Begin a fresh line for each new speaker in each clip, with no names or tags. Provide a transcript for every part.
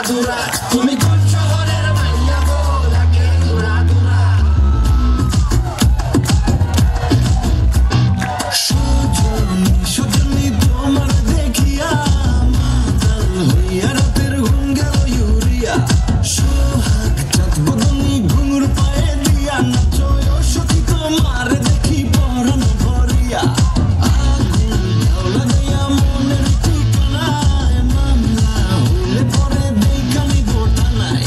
দূরা তুমি কোন শহরের মাইয়া গো লাগে দূরা দূরা সজনী সজনী তোমার দেখিয়া মাতাল হইয়া রাতের ঘুম গেল ইউরিয়া সোহাগ চাঁদ বদনী ঘুঙুর পায়ে দিয়া নাচো সখী তোমার দেখি পরানো ভরিয়া আগুন ঢেউ লাগাইয়া মনের ঠিকানায় মামলা হইলে পরে দেখানি বোটানায়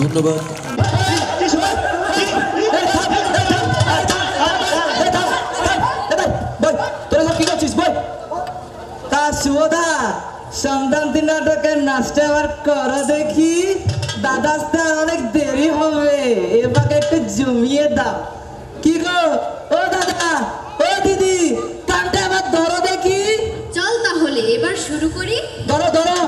ধন্যবাদ।
সংক্রান্তি নাটকের নাচটা আবার করো দেখি। দাদা আসতে অনেক দেরি হবে, এবার একটু জমিয়ে দাও। কি গো ও দাদা, ও দিদি, কানটা আবার ধরো দেখি।
চল তাহলে এবার শুরু করি।
ধরো ধরো।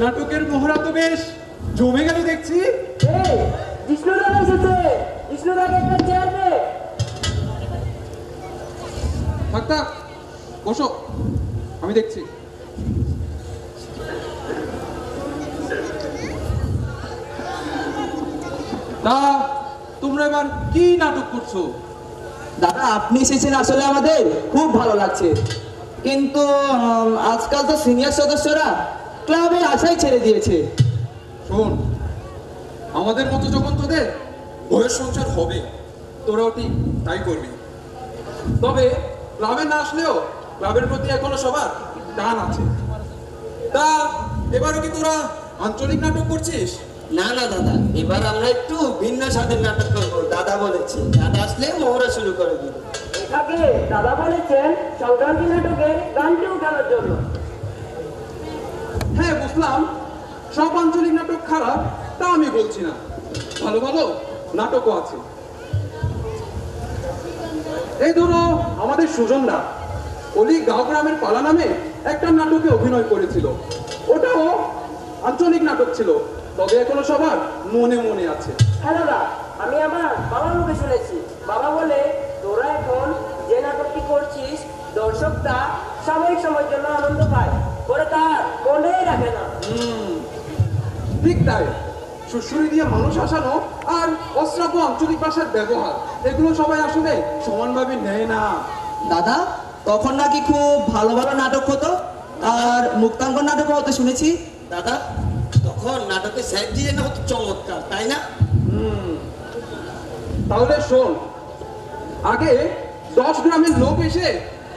নাটকের মহড়া তো বেশ জমে গেল দেখছি। থাক থাক, বসো, আমি দেখছি। তা তোমরা এবার কি নাটক করছো?
দাদা আপনি এসেছেন আসলে আমাদের খুব ভালো লাগছে, কিন্তু আজকাল তো সিনিয়র সদস্যরা ক্লাবের আশাই ছেড়ে দিয়েছে।
শোন, আমাদের মতো যখন তোদের বয়স সঞ্চার হবে, তোরাও ঠিক তাই করবি। তবে ক্লাবে না আসলেও ক্লাবের প্রতি এখনো সবার টান আছে। তা এবারও কি তোরা আঞ্চলিক নাটক করছিস?
না না দাদা, এবার আমরা একটু ভিন্ন স্বাদের নাটক করবো। দাদা বলেছে, দাদা আসলে মহড়া শুরু করে দিব।
এটাকে দাদা বলেছেন সংক্রান্তি নাটকের গানটি উঠানোর জন্য।
হ্যাঁ বুঝলাম, সব আঞ্চলিক নাটক খারাপ তা আমি বলছি না, ভালো ভালো নাটকও আছে। এই ধরো আমাদের সুজনরা অলি গাঁও গ্রামের পালা নামে একটা নাটকে অভিনয় করেছিল। ওটাও আঞ্চলিক নাটক ছিল, তবে এখনো সবার মনে মনে আছে।
হ্যাঁ দাদা, আমি আমার বাবার মুখে শুনেছি। বাবা বলে তোরা এখন যে নাটকটি করছিস দর্শকরা সাময়িক সময়ের জন্য আনন্দ পায়, পরে তার মনেই রাখে না।
ঠিক তাই, সুশ্রুতি দিয়ে মানুষ হাসানো আর অশ্রাব্য আঞ্চলিক ভাষার ব্যবহার, এগুলো সবাই আসলে সমানভাবে নেয় না।
দাদা তখন নাকি খুব ভালো ভালো নাটক হতো, আর মুক্তাঙ্কন নাটকও হতো শুনেছি।
দাদা তখন নাটকে স্যার দিয়ে না হতো চমৎকার, তাই না?
তাহলে শোন, আগে 10 গ্রামের লোক এসে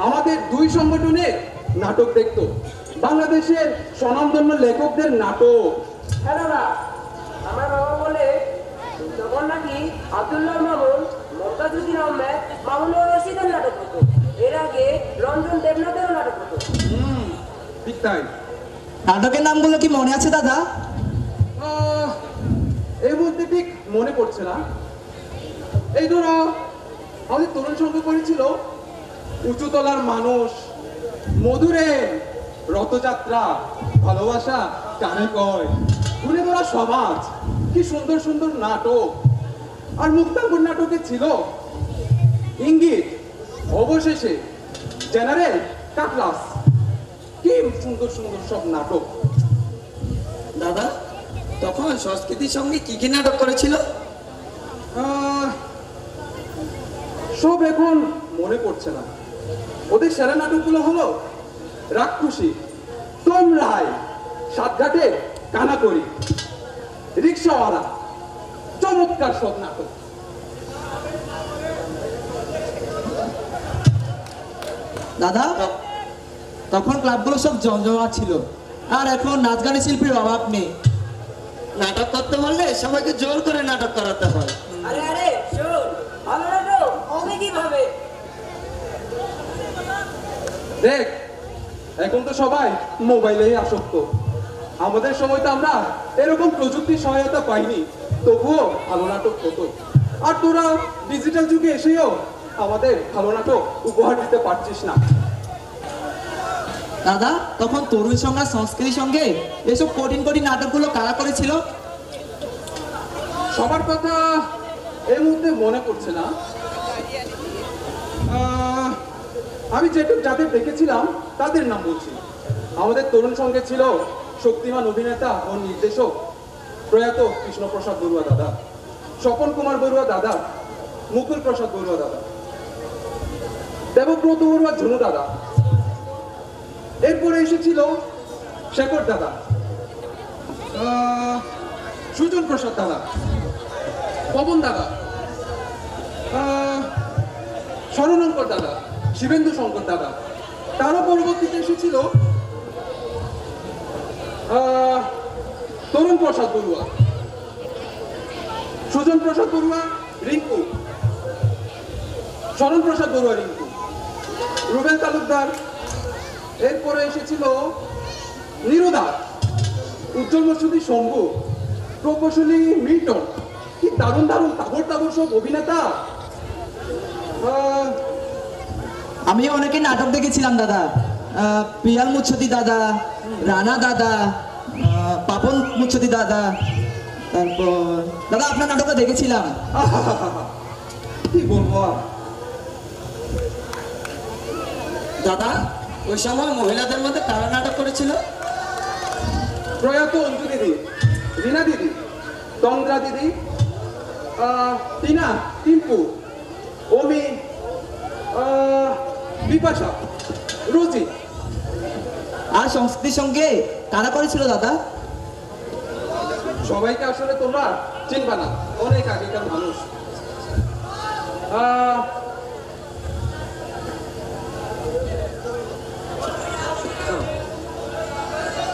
আমাদের 2 সংগঠনের নাটক দেখতো, বাংলাদেশের স্বনামধন্য লেখকদের নাটক।
হ্যাঁ দাদা, আমার বাবা বলে তখন নাকি আব্দুল্লাহ মামুন, মমতাজুদ্দিন আহমেদ, মামুনুর রশিদের নাটক হতো। এর আগে রঞ্জন দেবনাথেরও নাটক হতো।
ঠিক তাই।
নাটকের নামগুলো কি মনে আছে দাদা?
এই মুহূর্তে ঠিক মনে পড়ছে না। এই ধরো আমাদের তরুণ সংঘ করেছিল উঁচুতলার মানুষ, মধুরে রথযাত্রা, ভালোবাসা কানে কয়, ঘুরে ধরা সমাজ, কি সুন্দর সুন্দর নাটক। আর মুক্তাঙ্গন নাটকে ছিল ইঙ্গিত, অবশেষে, জেনারেল, কাকলাস, কি সুন্দর সুন্দর সব নাটক।
দাদা তখন সংস্কৃতির সঙ্গে কি কি নাটক করেছিল?
সব এখন মনে পড়ছে না। ওদের সেরা নাটকগুলো হলো রাক্ষসী, তোমরাই, সাতঘাটে কানাকড়ি, রিক্সাওয়ালা, চমৎকার সব নাটক।
দাদা তখন ক্লাবগুলো সব জমজমা ছিল, আর এখন নাচ গানের শিল্পীর অভাব নেই।
নাটক করতে বললে সবাইকে জোর করে নাটক করাতে হয়।
আরে আরে শোন, ভালো নাটক হবে কিভাবে?
দেখ, এখন তো সবাই মোবাইলেই আসক্ত। আমাদের সময় তো আমরা এরকম প্রযুক্তির সহায়তা পাইনি, তবুও ভালো নাটক হতো। আর তোরা ডিজিটাল যুগে এসেও আমাদের ভালো নাটক উপহার দিতে পারছিস না।
দাদা তখন তরুণ সংঘ আর সংস্কৃতির সঙ্গে এসব কঠিন কঠিন নাটকগুলো কারা করেছিল?
সবার কথা এই মুহূর্তে মনে পড়ছে না। আমি যেটুকু যাদের দেখেছিলাম তাদের নাম বলছি। আমাদের তরুণ সঙ্গে ছিল শক্তিমান অভিনেতা ও নির্দেশক প্রয়াত কৃষ্ণপ্রসাদ বড়ুয়া দাদা, স্বপন কুমার বড়ুয়া দাদা, মুকুল প্রসাদ বড়ুয়া দাদা, দেবব্রত বড়ুয়া ঝুনু দাদা। এরপরে এসেছিল শেখর দাদা, সুজন প্রসাদ দাদা, পবন দাদা, শরণঙ্কর দাদা, শিবেন্দু শঙ্কর দাদা। তারও পরবর্তীতে এসেছিল তরুণ প্রসাদ বড়ুয়া, সুজন প্রসাদ বড়ুয়া, রিঙ্কু, শরণ প্রসাদ বড়ুয়া রিঙ্কু, রুবেল তালুকদার। এরপরে এসেছিল নিরুদা, উজ্জ্বল মসুদী শম্ভু, প্রকৌশলী মিল্টন। কি দারুণ দারুণ তাবর তাবর সব অভিনেতা।
আমি অনেকে নাটক দেখেছিলাম দাদা, পিয়াল মুচ্ছতি দাদা, রানা দাদা, পাপন মুচ্ছতি দাদা। তারপর দাদা আপনার নাটকটা দেখেছিলাম।
কি বলবো আর।
দাদা ওই সময় মহিলাদের মধ্যে কারা নাটক করেছিল?
প্রয়াত অঞ্জু দিদি, রীনা দিদি, তন্দ্রা দিদি, টিনা, টিম্পু, অমি, বিপাশা, রুচি।
আর সংস্কৃতির সঙ্গে কারা করেছিল দাদা?
সবাইকে আসলে তোমরা চিনবা না, অনেক আগেকার মানুষ।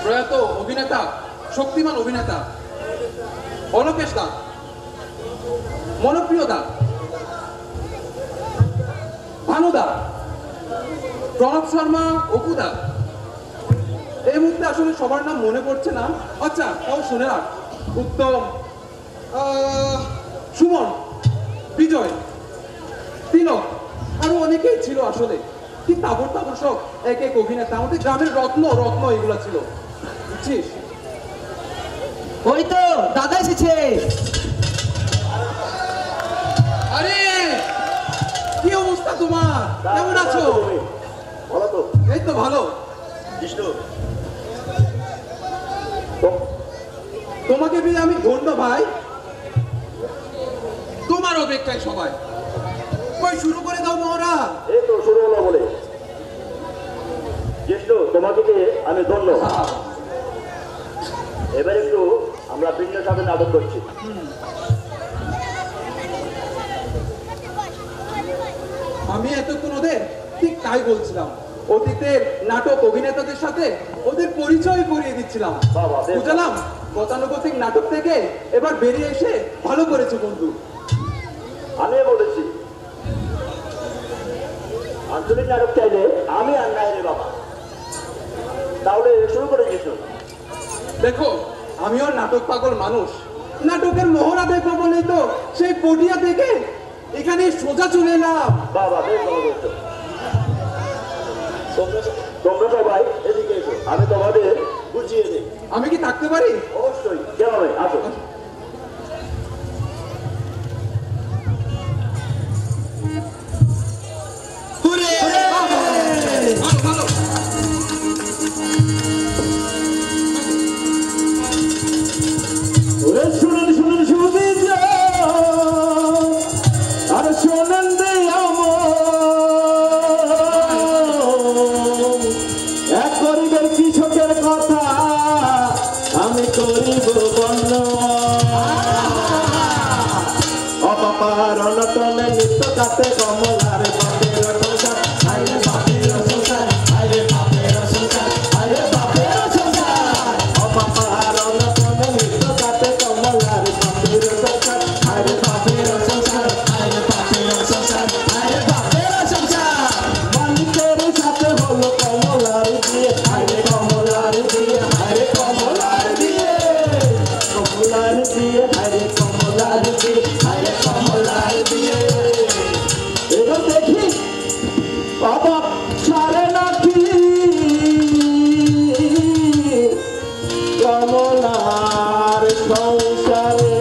প্রয়াত অভিনেতা, শক্তিমান অভিনেতা অলোকেশ দা, মনোপ্রিয় দা, ভানুদা, প্রণব শর্মা, অপুদা। এই মুহূর্তে আসলে সবার নাম মনে পড়ছে না। আচ্ছা তাও শুনে রাখ, উত্তম, সুমন, বিজয়, তিলক, আরো অনেকেই ছিল আসলে। কি তাবর তাবর সব এক এক অভিনেতা, আমাদের গ্রামের রত্ন রত্ন এগুলা ছিল, বুঝছিস?
ওই তো দাদা এসেছে।
আরে কি অবস্থা তোমার, কেমন আছো?
ভালো তো?
এই তো ভালো।
বিষ্ণু,
তোমাকে পেয়ে আমি ধন্য ভাই। তোমার অপেক্ষায় সবাই। কই শুরু করে দাও মহারা।
এই তো শুরু হলো বলে। বিষ্ণু, তোমাকে পেয়ে আমি ধন্য। এবার একটু আমরা ভিন্ন সাথে নাটক করছি।
আমি এতক্ষণ ওদের ঠিক তাই বলছিলাম। অতীতের নাটক অভিনেতাদের সাথে ওদের পরিচয় করিয়ে দিচ্ছিলাম।
বাবা, বেশ।
বুঝলাম গতানুগতিক নাটক থেকে এবার বেরিয়ে এসে ভালো করেছে বন্ধু।
আমি বলেছি আঞ্চলিক নাটক চাইলে আমি আর নাই রে বাবা। তাহলে শুরু করে জিষ্ণু।
দেখো আমিও নাটক পাগল মানুষ, নাটকের মহড়া দেখবো বলেই তো সেই পটিয়া থেকে এখানে সোজা চলে এলাম।
বাবা বেশ ভালো করছো। তোমরা সবাই এদিকে এসো, আমি তোমাদের বুঝিয়ে দিই।
আমি কি থাকতে পারি?
অবশ্যই, কেন নয়, আসো।
ভালো।
শুনুন শুনুন শুনে আর শোনেন দে এক গরিবের কৃষকের কথা আমি করিব বর্ণ অপাপার অনটনে নিত্য কাটে কমলার বাপের সংসার আইরে বাপের সংসার আইরে বাপের সংসার আইরে বাপের সংসার অপাপার অনটনে নিত্য কাটে কমলার বাপের সংসার আইরে বাপের সংসার আইরে বাপের সংসার আইরে বাপের সংসার মালিকের সাথে হলো কমলার বিয়ে আইরে কমলার বিয়ে আইরে কমলার বিয়ে কমলার বিয়ে আইরে কমলার বিয়ে আইরে কমলার বিয়ে এবার দেখি বাবা ছাড়ে নাকি কমলার সংসারে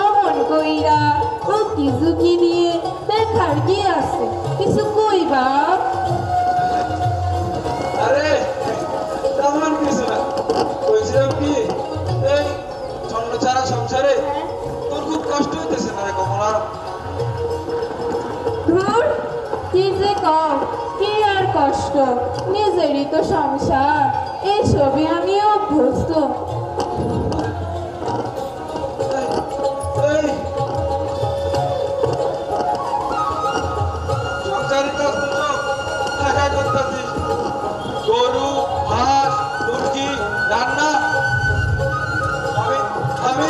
অমন কইরা ও কি ঝুঁকি নিয়ে দেখার কি আছে কিছু কইবা
আরে তেমন কিছু না, বলছিলাম কি এই ছন্ন ছাড়া সংসারে তোর খুব কষ্ট হইতেছে না রে কমলা?
ধুর কি যে কম কি আর কষ্ট নিজেরই তো সংসার এইসবে আমি অভ্যস্ত
এই সংসারে কাজ তো একা করতেছিস, গরু হাঁস মুরগি রান্না। আমি আমি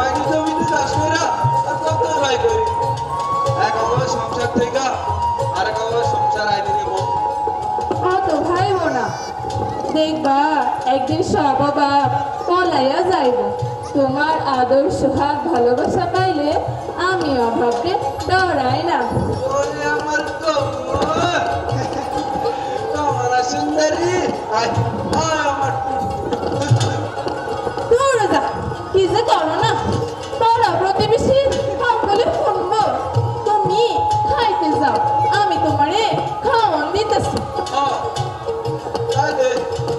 আগে জমিতে চাষ করে আর কত ভাই করি, এক অভাবে সংসার থেকে আর এক অভাবে সংসার আইনে নেব।
অত ভাইব না দেখবা একদিন সব অভাব পলাইয়া যাইব তোমার আদর সোহাগ ভালোবাসা পাইলে আমি অভাবকে ডরাই না
ওরে আমার কমল, কমলা সুন্দরী, আয় আয় আমার
দৌড়ে যা কি যে করো না পাড়া প্রতিবেশী সকলে শুনবো তুমি খাইতে যাও আমি তোমারে খাওয়ান দিতেছি
তাই দে,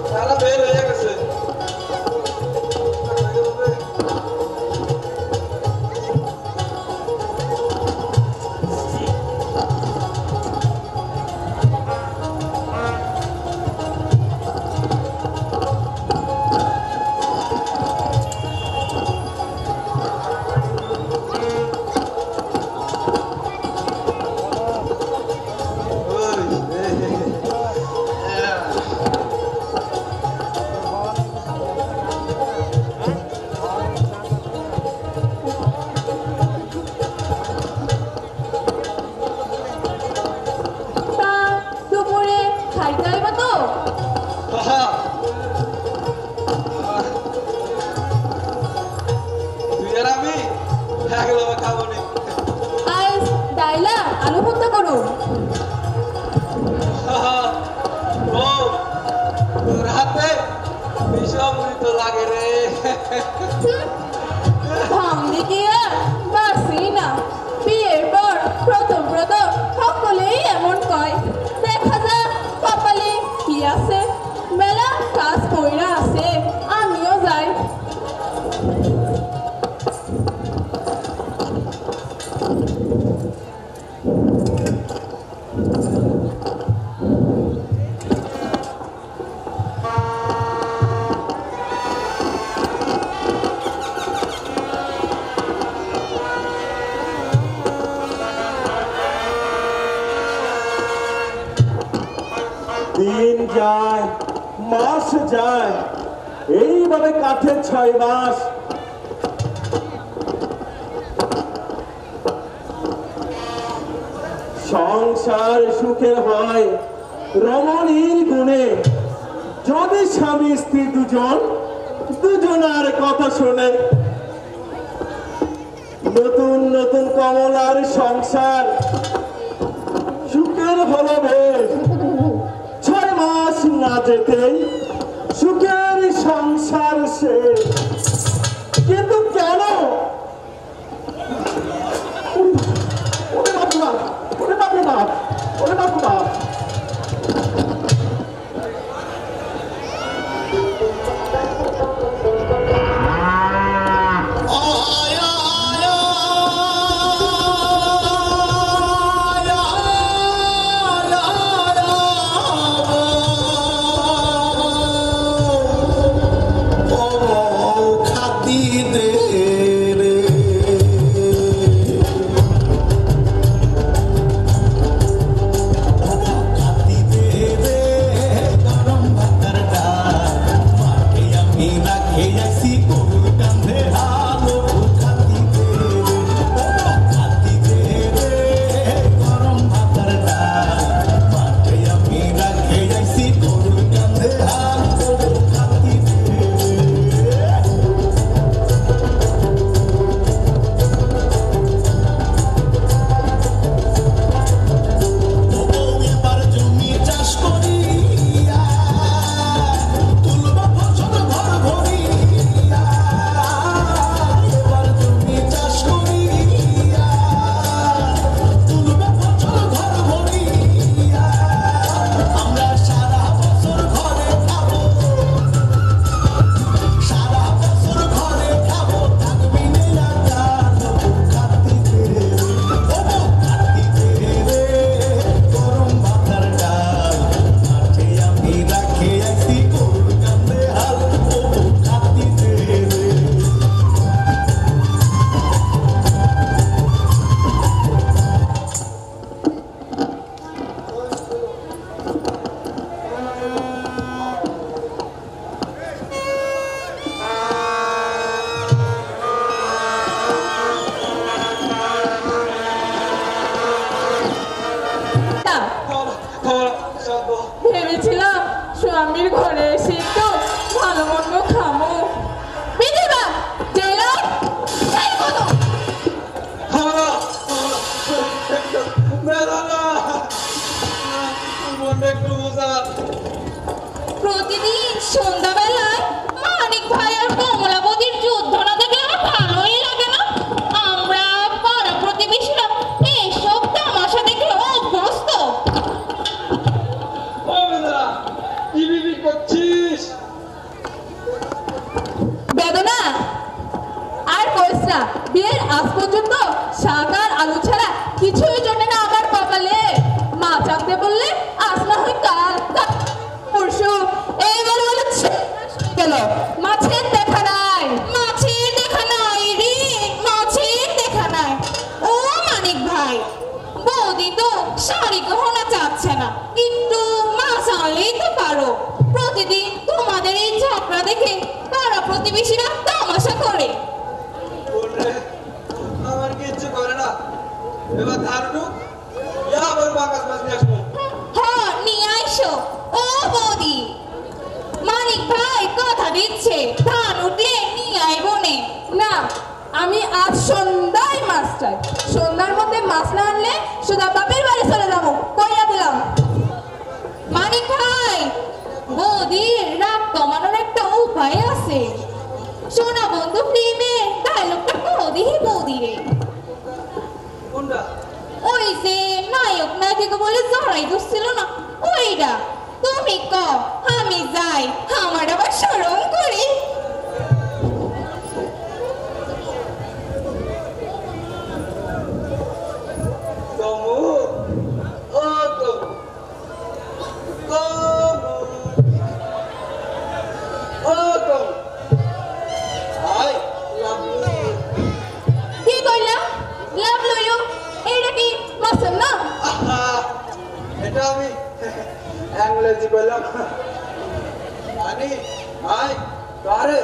খেলা বের হয়ে গেছে।
বাড়িতে আইবা তো?
তুই আর আমি একলগে খাবো নি।
আজ ডাইলা আলু ভর্তা করো।
ও তোর হাতে বিষামৃত লাগে রে।
ভাঙলে কি আর বাসি না। বিয়ের পর প্রথম সকলেই এমন কয়। দেখা যাক কপালে কি আছে। মেলা কাজ কইরা আছে, আমিও যাই।
দিন যায়, মাস যায়, এইভাবে কাঠের 6 মাস। সংসার সুখের হয় রমণীর গুণে, যদি স্বামী স্ত্রী দুজনার কথা শোনে। নতুন নতুন কমলার সংসার সুখের হলো বেশ, 6 মাস না যেতেই সুখের সংসার শেষ। কিন্তু কেন? ওরে বাবা, ওরে বাবা, ওরে বাবা।
ভেবেছিলাম স্বামীর ঘরে এসে একটু ভালো মন্দ খামো। বিদেবা জেলা এই বলো প্রতিদিন সন্ধ্যাবেলায় মানিক ভাই আর কমলাবতীর যুদ্ধ না দেখলে আমার ভালোই লাগে না। আমরা পাড়া প্রতিবেশীরা এইসব তামাশা দেখলে অভ্যস্ত। বেদনা আর কইস না, বিয়ের আজ পর্যন্ত শাক আর আলু ছাড়া কিছুই জন্যে না আমার কপালে। মাছ আনতে বললে আজ না হয় কাল পরশু এই বলে বলে গেল। মাছের দেখা নাই, মাছের দেখা নাই রে, মাছের দেখা নাই। ও মানিক ভাই, বৌদি তো শাড়ি গহনা চাচ্ছে না, একটু মাছ আনলেই তো পারো। প্রতিদিন তোমাদের এই ঝগড়া দেখে পাড়া প্রতিবেশীরা তামাশা করে।
আমার কিচ্ছু করে না। এবার ধার ঢুক, আবার বাকাস মাছ নিয়ে আসবো।
হ্যাঁ নিয়ে আইসো, ইচ্ছে ধান উঠিয়ে নিয়ে আইব নে। না, আমি আজ সন্ধ্যায় মাছ চাই। সন্ধ্যার মধ্যে মাছ না আনলে সুদা বাপের বাড়ি চলে যাবো, কইয়া দিলাম।
মানিক ভাই, বৌদির রাগ কমানোর একটা উপায় আছে। সোনা বন্ধু প্রেমে ডায়লগটা কদিহি বৌদিরে।
কোনটা?
ওই যে নায়ক নায়িকা বলে জড়াই ধরছিল না, ওইটা। তুমি ক আমি যাই, আমার আবার শরম করি।
কমু ও কমু কমু ও কমু আই লাভ ইউ।
কি কইলা? লাভ লইও? এইটা কি মাছের নাম?
এটা আমি ইংরেজি বললাম। মানে আই কারে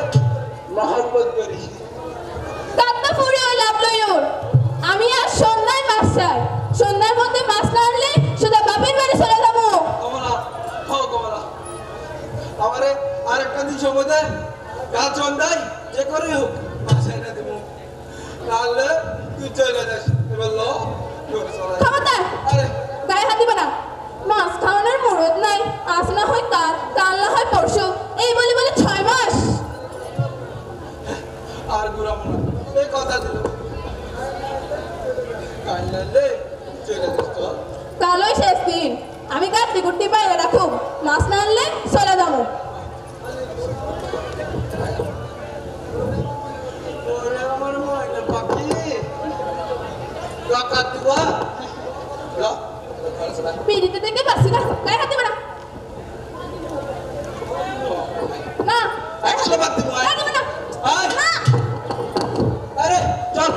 মহব্বত করি।
কান্না ফুড়ে লাভ লইও। আমি আজ সন্ধ্যায় মাছ চাই। সন্ধ্যার মধ্যে মাছ না আনলে সুদা বাপের বাড়ি চলে যাবো।
কমলা হো কমলা, আমারে আরেকটা দিন সময় দেয়। কাল সন্ধ্যায় যে করে হোক মাছ এনে দেবো, তাহলে তুই চলে যাস। এবার ল
খবরদার,
আরে
গায়ে হাত দিবে না। মাছ খাওয়ানোর মুরদ নাই। আজ না হয় কাল, কাল না হয় পরশু, এই বলে বলে 6 মাস।
আর ঘুরাবো না, এই কথা দিল। কাল নালে চলে যাস তো।
কালই শেষ দিন। আমি কাটতে কুটতে বাইরে রাখুম। মাছ না আনলে চলে যাবো।
ওরে আমার ময়না পাখি, রাকাত দিবা ল
পিড়িতে থেকে বাসি না, গায়ে হাত দিবে না। না,
100 বাদ দিব।
গায়ে দিবে না।
আয়
না,
আরে চল।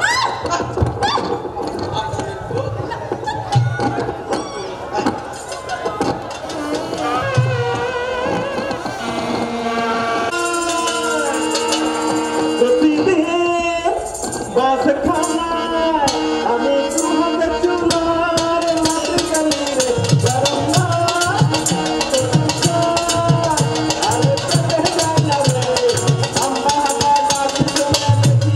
বাস খানায় আমি তোমাদের চুলার মাটি গলি রে গরম না আরে পেটে যায় না রে আম্মা বাবা চুলা দেখি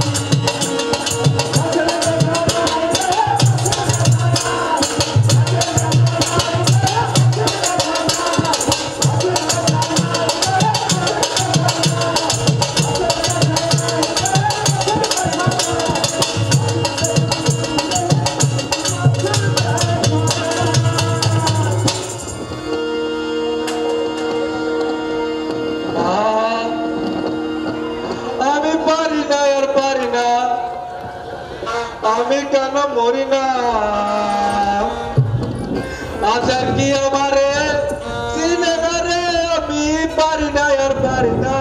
আমি পারি না আর পারি না, আমি কেন মরি না? আচার কি আমারে চিনে না রে? আমি পারি না আর পারি না।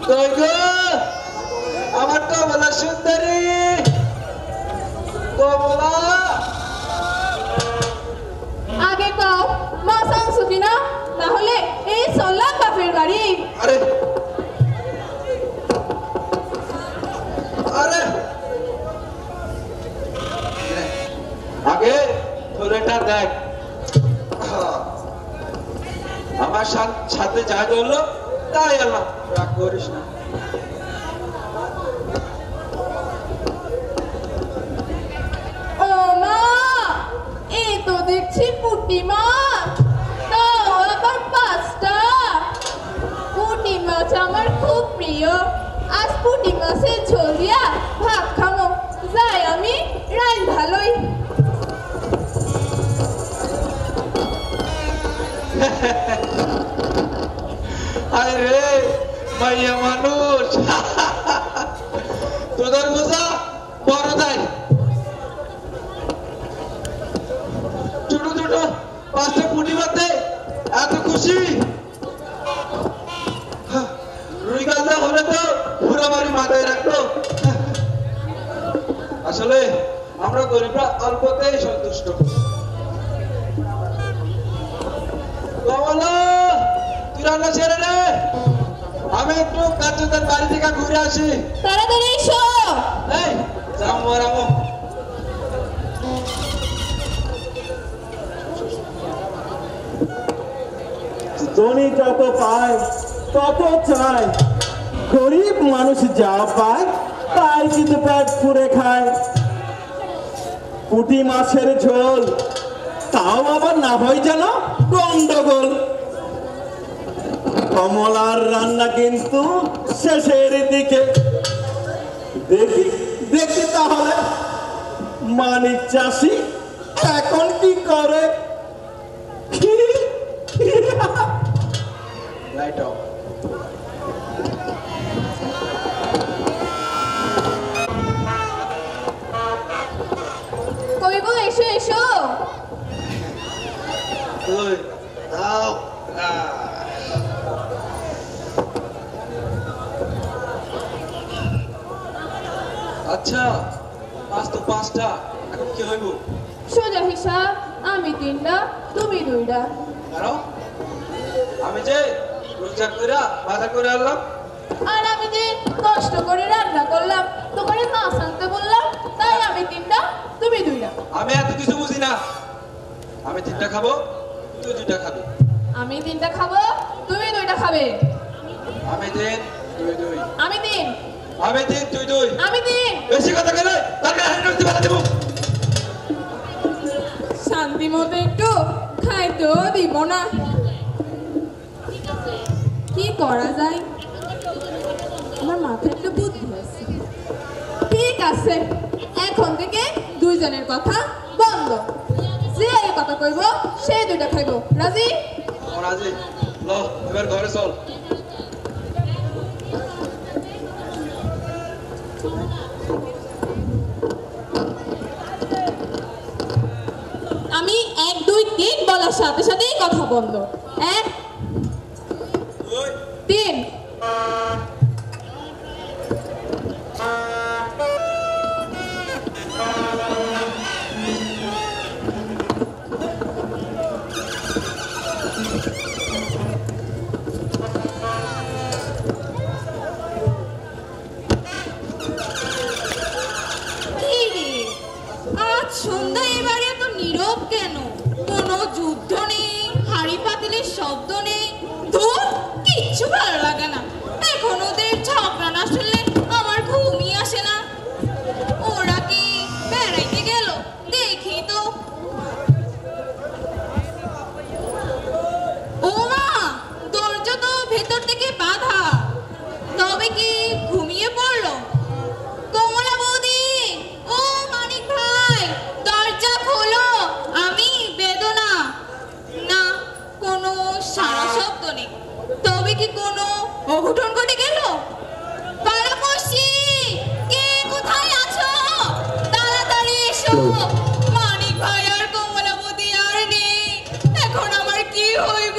কই গো আমার কমলা সুন্দরী, কমলা।
আগে কও মাছ আনছো কিনা, না হলে এই চললাম বাপের বাড়ি।
আরে আরে আগে ধরেটা দেখ। আমার সাথে যা ধরলো তাই এলাম, রাগ করিস না।
ও মা, এই তো দেখছি পুঁটি মাছ। তাও আবার 5টা। পুঁটি মাছ আমার খুব প্রিয়। আজ পুঁটি মাছের ঝোল দিয়া ভাত খামো। যাই আমি রাইন্ধা লই।
আরে মাইয়া মানুষ, তোদের বোঝা বড় দেয়। ছোট ছোট 5টা পুঁটি মারতে এত খুশি? রুই গালদা হলে তো পুরো বাড়ি মাথায় রাখতো। আসলে আমরা গরিবরা অল্পতেই সন্তুষ্ট। কমলা, তুই রান্না ছেড়ে রে, আমি একটু কাজুদের বাড়ি থেকে ঘুরে আসি।
তাড়াতাড়ি এসো।
এই যাও মরামো।
ধনী যত পায় তত চায়, গরিব মানুষ যা পায় তাই কিন্তু পেট পুরে খায়। পুঁটি মাছের ঝোল, তাও আবার না হয় যেন গন্ডগোল। কমলার রান্না কিন্তু শেষের দিকে। দেখি দেখি তাহলে মানিক চাষি এখন কি করে।
Light off.
কই গো, এসো এসো।
ওই দাও। আচ্ছা, পাঁচ তো পাঁচটা, এখন কি হইব?
সোজা হিসাব, আমি 3টা তুমি 2টা।
দাঁড়াও, আমি যে রোজগার কইরা বাজার করে আনলাম,
আর আমি যে কষ্ট করে রান্না করলাম, তোমারে মাছ আনতে বললাম, তাই আমি 3টা তুমি 2টা।
আমি এত কিছু বুঝি না। আমি 3টা খাবো, তুই 2টা খাবি।
আমি 3টা খাবো, তুমি 2টা খাবে।
আমি 3, তুই 2।
আমি 3,
আমি 3, তুই 2।
আমি 3।
বেশি কথা কইলে তাকে হাড়ি নড়তে পারা দেব।
শান্তি মতো একটু খাইতেও দিব না। কি করা যায়, আমার মাথায় একটু বুদ্ধি আছে। ঠিক আছে, এখন থেকে 2 জনের কথা বন্ধ। যে এই কথা কইব সে 2টা খাইব। রাজি?
রাজি। ল, এবার ঘরে চল।
আমি 1 2 3 বলার সাথে সাথেই কথা বন্ধ। 1 3।
আজ সন্ধ্যায় এবারে এত নীরব কেন? কোনো যুদ্ধ নেই, হাড়ি পাতিলের শব্দ নেই, ধুর, কিচ্ছু ভালো লাগে না। এখন ওদের ঝগড়া না শুনলে আমার ঘুমই আসে না। ওরা কি বেড়াইতে গেল? দেখি তো। ও মা, দরজা তো ভেতর থেকে বাঁধা, তবে কি ঘুমিয়ে পড়লো? কমলা বৌদি, ও মানিক ভাই, দরজা খোলো, আমি বেদনা। না, কোনো সারা শব্দ নেই। তবে কি কোনো অঘটন ঘটে গেল? পাড়াপড়শি, কে কোথায় আছো? তাড়াতাড়ি এসো। মানিক ভাই আর কমলা বৌদি আর নেই। এখন আমার কি হইব?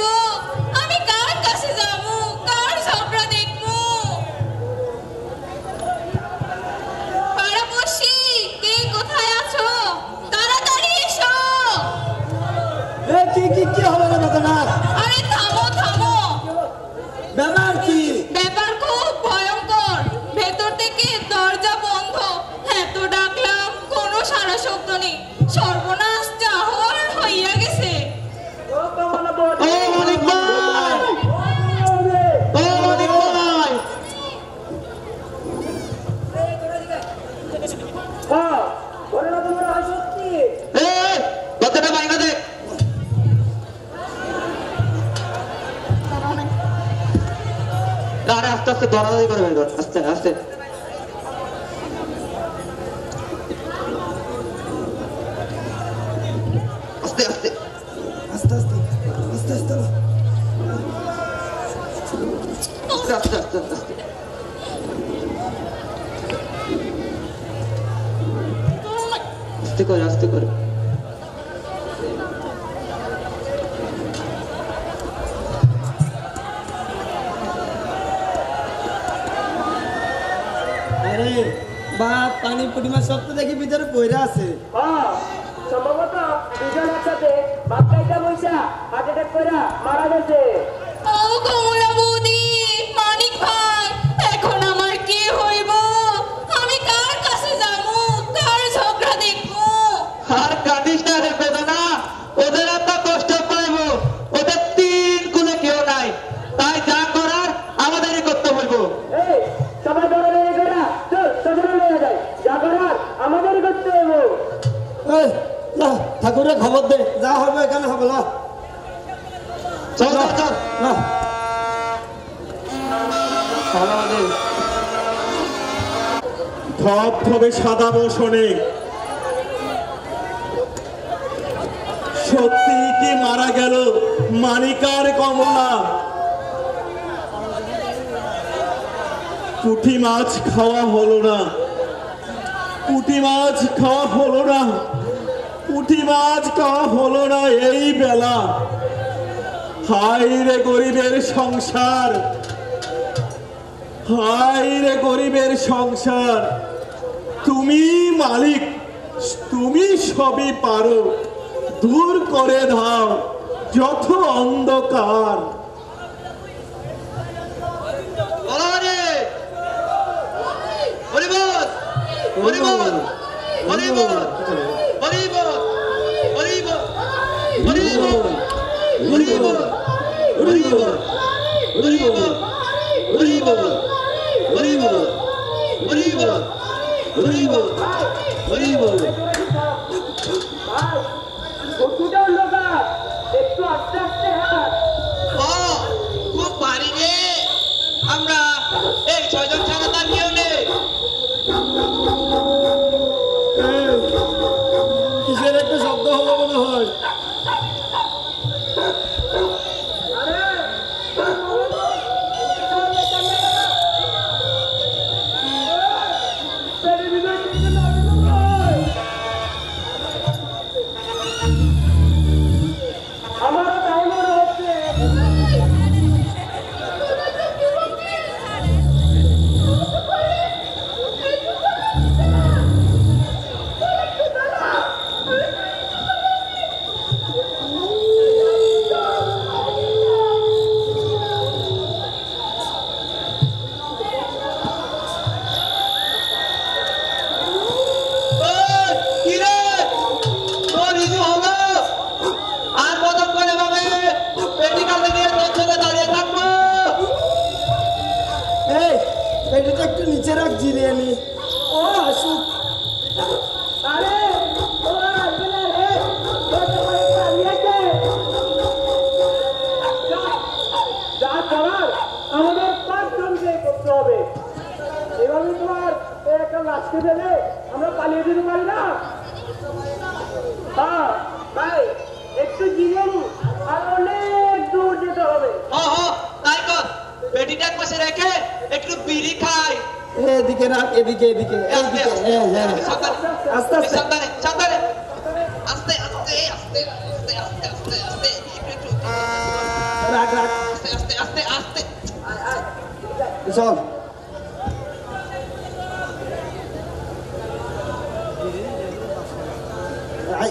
আমি কার কাছে যাব? কার ঝগড়া দেখবো? পাড়াপড়শি, কে কোথায় আছো? তাড়াতাড়ি এসো।
কি কি কি হবে না?
আরে থামো থামো,
ব্যাপার কি?
ব্যাপার খুব ভয়ঙ্কর। ভেতর থেকে দরজা বন্ধ, এত ডাকলাম কোনো সারা শব্দ নেই। সর্বনাশ যা হওয়ার হইয়া গেছে।
ও কমলা বৌদি,
ও মানিক ভাই, ও মানিক ভাই।
হ্যাঁ, বলে না তোমরা হয় সত্যি।
কথাটা বাইরে দে। আরে আস্তে আস্তে দরাদরি করবেন, আস্তে আস্তে। আস্তে আস্তে আস্তে আস্তে আস্তে আস্তে আস্তে আস্তে আস্তে আস্তে। আস্তে করে আস্তে করে। আরে বাপ, পানি পুটিমা সব তো দেখি ভিতরে পয়রা আছে।
হ্যাঁ, সম্ভবত 2 জন একসাথে ভাত খাইতে বইসা হার্ট অ্যাটাক করে মারা গেছে।
ও কমলা বৌদি, মানিক ভাই, এখন আমার কি হইব? আমি কার কাছে যাব? কার ঝগড়া দেখবো?
আর কাঁদিস না রে বেদনা, ওদের এত কষ্ট পাইব, ওদের 3 গুণে কেউ না।
ঠাকুরের খবর দে, যা হবে এখানে হবে না। চল চল চল না
ধবধবে সাদা বসনে সত্যি কি মারা গেল মানিকার কমলা? পুঁটি মাছ খাওয়া হলো না, পুঁটি মাছ খাওয়া হলো না, পুঁটি মাছ খাওয়া হলো না এই বেলা। হায় রে গরিবের সংসার, হায় রে গরিবের সংসার। তুমি মালিক, তুমি সবই পারো, দূর করে দাও যত অন্ধকার।
একটু আস্তে আস্তে হাত।
খুব পারি রে আমরা, এই 6 জন ছাড়া তার কেউ নেই।
কিসের একটা শব্দ হলো মনে হয়।
আমারও তাই মনে হচ্ছে।
এটা একটু নিচে রাখ, জিরিয়ে নি। ও আসুক।
আরে ওরা আসবে না রে, ওরা তোমার পালিয়েছে। যা করার আমাদের 5 জনকে করতে হবে। এভাবে তোমার একটা লাশকে ফেলে আমরা পালিয়ে যেতে পারি না। হ্যাঁ ভাই, একটু জিরিয়ে নি, আর অনেক দূর যেতে হবে।
তাই কর, পেটিটা এক পাশে রেখে একটু বিড়ি খাই।
এদিকে রাখ, এদিকে এদিকে এইদিকে। হ্যাঁ হ্যাঁ, আস্তে আস্তে
সাবধানে সাবধানে, আস্তে আস্তে আস্তে আস্তে আস্তে আস্তে আস্তে একটু
রাখ রাখ,
আস্তে আস্তে আস্তে আস্তে।
চল। আই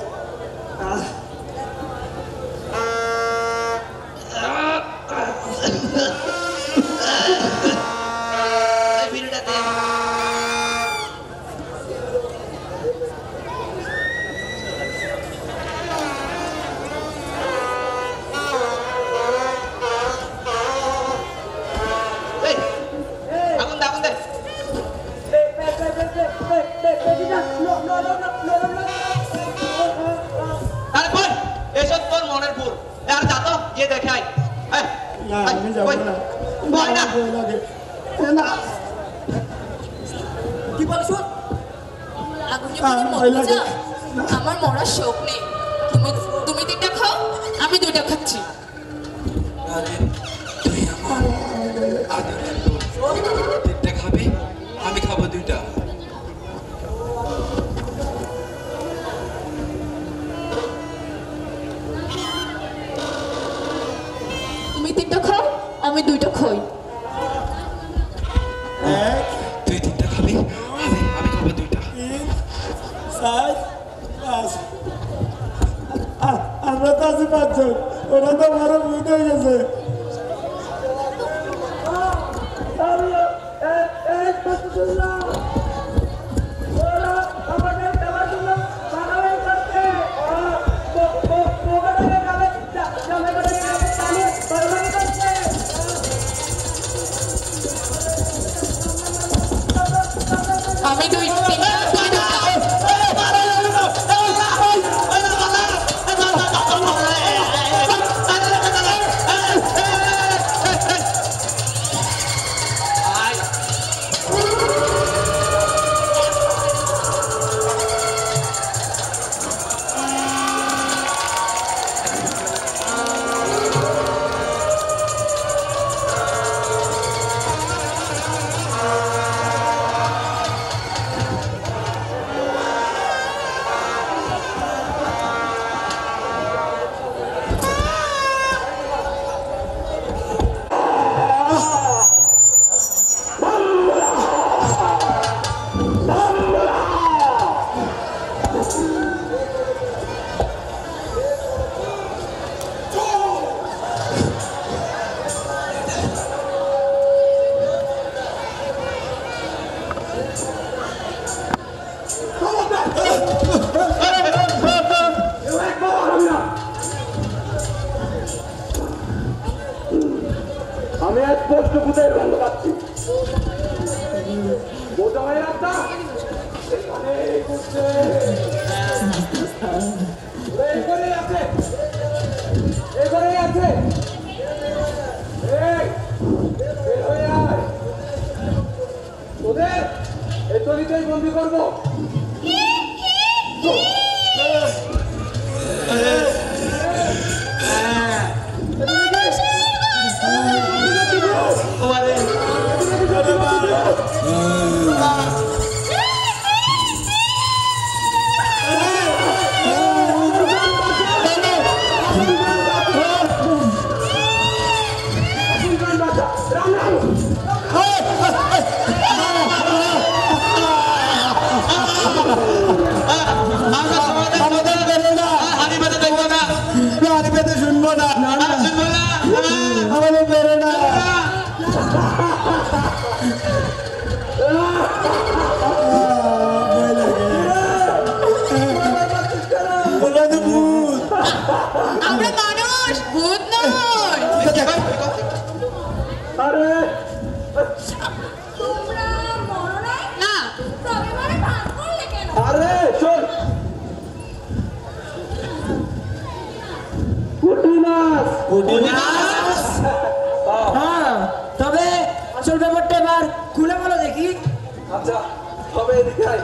বিড়িটা দে। আগুন দে আগুন দে। আরে কই, এসব তোর মনের ভুল। আর যা তো গিয়ে দেখে আয়।
না, আমি যাবো না।
ভয় না।
ভয় লাগে। না,
কি বলছো? আগুনে পুড়ে
ভয়
মরতে
লাগে।
যা? আমার মরার শোক নেই। তুমি তুমি 3টা খাও, আমি 2টা খাচ্ছি।
তিনটা খাবে, আমি খাবো 2টা।
তুমি 3টা খাও, আমি 2টা খাই।
তুই 3টা খাবি, আমি খাবো 2টা।
4 5। আমরা তো আছি 5 জন, ওরা তো বড় ভূত হয়ে গেছে।
ওরা আমাদের দেওয়ার জন্য বাড়াবাড়ি করছে।
আমি 2 3টা
আমি এক স্পষ্ট বুঝের গন্ধ পাচ্ছি। বোঝা হয়ে রাস্তা এখানে ঘুরছে। এই ঘরেই আছে, এই ঘরেই আছে। এই, বের হয়ে আয়। তোদের এই তলিতেই বন্দি করবো। শুনবো না, আমাদের বেরো না।
আমরা মানুষ, ভূত নয়।
আরে
তোমরা মরো নাই? না, তবে মরে ভান করলে কেন?
আরে শোন, পুঁটি মাছ।
হ্যাঁ, তবে আসল ব্যাপারটা এবার খুলে বলো দেখি।
আচ্ছা তবে এদিকে আয়।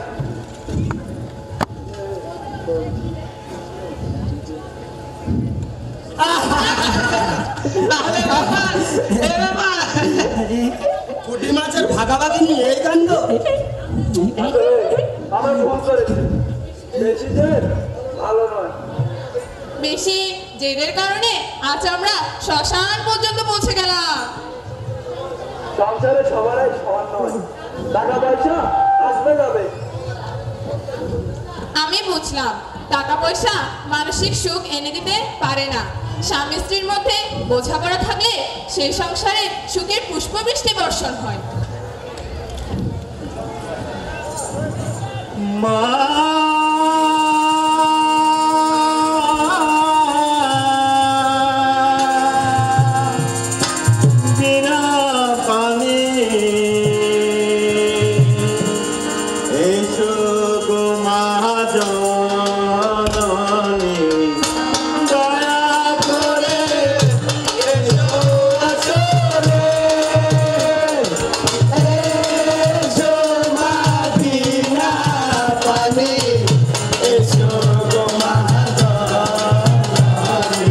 পুঁটি মাছের ভাগাভাগি নিয়ে এই কাণ্ড।
আমার ভুল করেছে, বেশি যে ভালো নয়।
বেশি জেদের কারণে আজ আমরা শ্মশান পর্যন্ত পৌঁছে গেলাম।
সংসারে সবারই সমান নয়, টাকা পয়সা আসবে যাবে।
আমি বুঝলাম টাকা পয়সা মানসিক সুখ এনে দিতে পারে না। স্বামী স্ত্রীর মধ্যে বোঝাপড়া থাকলে সেই সংসারে সুখের পুষ্পবৃষ্টি বর্ষণ হয়।
মা বিনা পানি এসো গো মা জননী, দয়া করে এসো আসরে। এসো মা বিনা পানি, এসো গো মা জননী,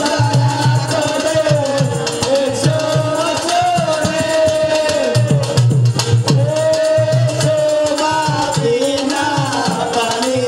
দয়া করে এসো আসরে। এসো মা বিনা পানি,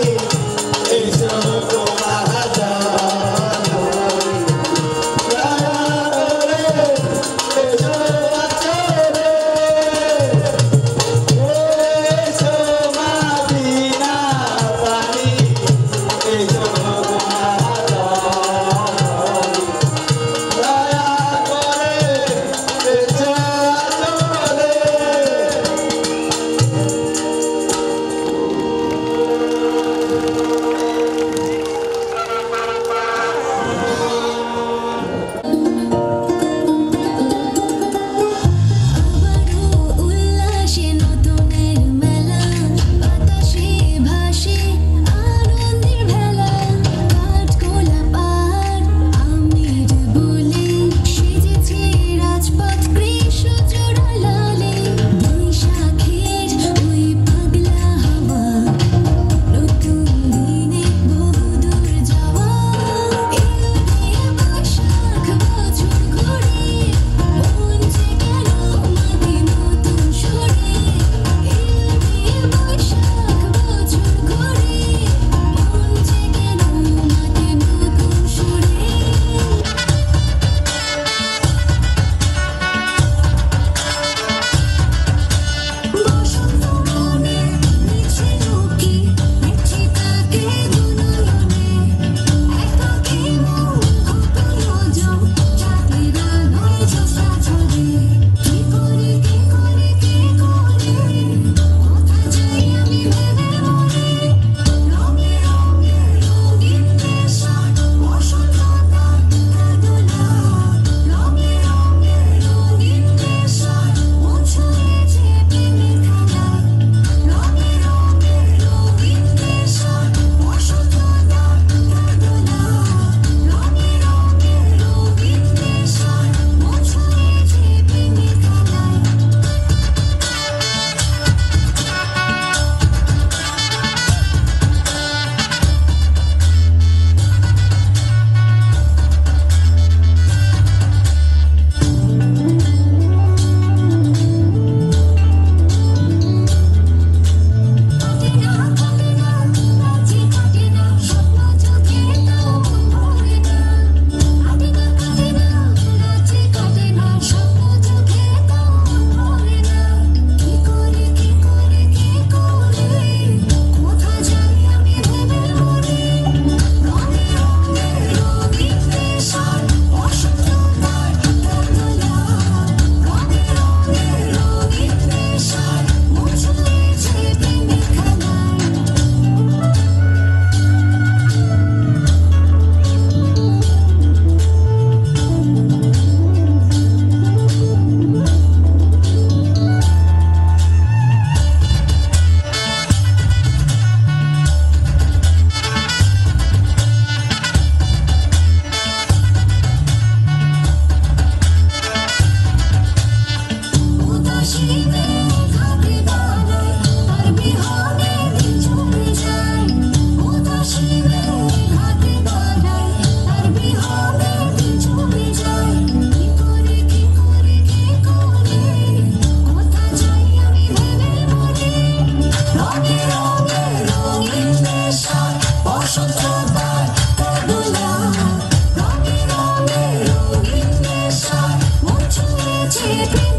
প্রেম